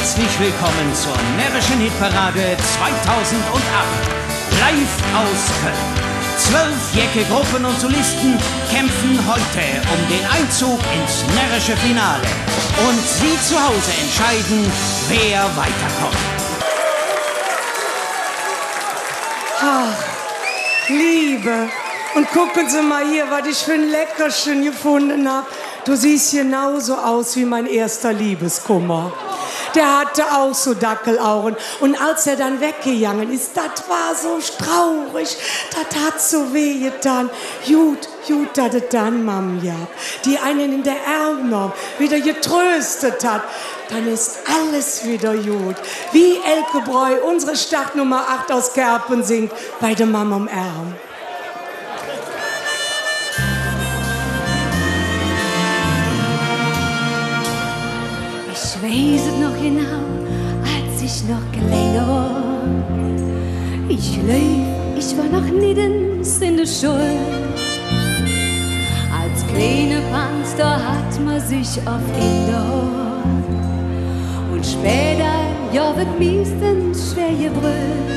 Herzlich willkommen zur närrischen Hitparade 2008. Live aus Köln. 12 Jäcke-Gruppen und Solisten kämpfen heute um den Einzug ins närrische Finale. Und Sie zu Hause entscheiden, wer weiterkommt. Ach, Liebe. Und gucken Sie mal hier, was ich für ein Leckerchen gefunden habe. Du siehst genauso aus wie mein erster Liebeskummer. Der hatte auch so Dackelaugen. Und als er dann weggegangen ist, das war so traurig. Das hat so wehgetan. Gut, dass es dann Mam gab, die einen in der Arm nahm, wieder getröstet hat. Dann ist alles wieder gut. Wie Elke Breu, unsere Startnummer 8 aus Kerpen singt, bei der Mam am Arm. Ich weiß es noch genau, als ich noch kleiner war. Ich glaub, ich war noch nirgends in der Schule. Als kleine Panz, da hat man sich oft in der Haar. Und später, ja, wird meistens schwer gebrüllt.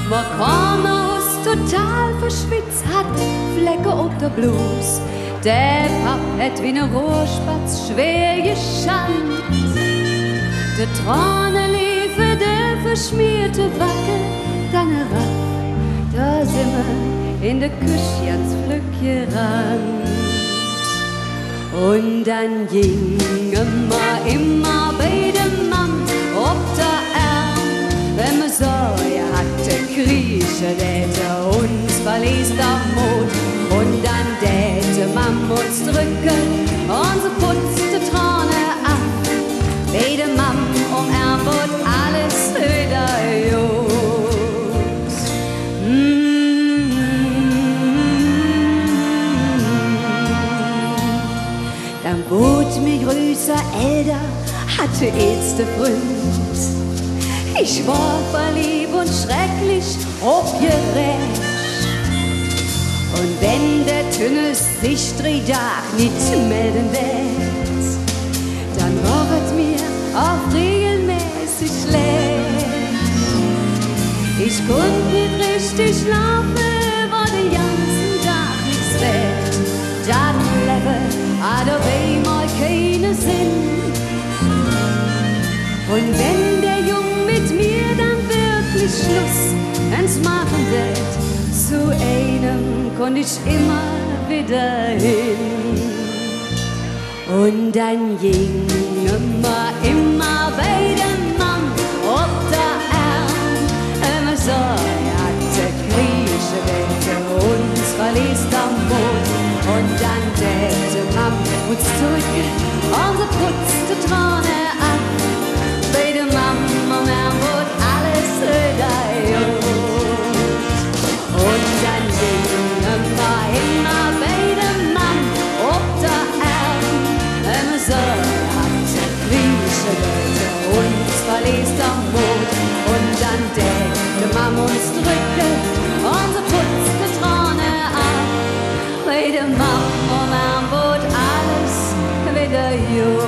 Man kam aus total verschwitzt, hat Flecke auf der Bluse. Der Papp hat wie ne Rohrspatz schwer geschanzt. Der Träne liefe, der verschmierte Backe, dann herab, da sind wir in der Küche ans Flück gerannt. Und dann gingen wir immer bei dem Mann ob der Arm, wenn man so hatte, kriechen, der uns verließ der Mut. Und dann täte man uns drücken und so putzte Träne ab. Bei der Mam wird alles wieder gut. Dann wurde mir größer, älter, hatte älteste Freund. Ich war verliebt und schrecklich aufgeregt. Und wenn der Tünnes sich Drehdag nicht melden wird, dann war es mir auch regelmäßig schlecht. Ich konnte nicht richtig schlafen, war den ganzen Tag nichts wert. Das Leben hat auf einmal keinen Sinn. Und wenn der Junge mit mir dann wirklich Schluss ins Machen wird, zu einem konnte ich immer wieder hin. Und dann gingen wir immer bei dem Mann ob der Arm. Immer so, er hatte Grieche, der uns verließ der Mut. Und dann täte Mam uns zurück und so putzte Träne ab. Bei dem Mam am Arm wurde alles wieder gut. Und dann gingen wir immer bei dem Mann ob der Arm. Immer so hatte Grieche, der uns verließ der Mut. Und dann täte Mam uns drücken und so putzte Träne ab. Bei dem Mam am Arm wurde alles wieder gut.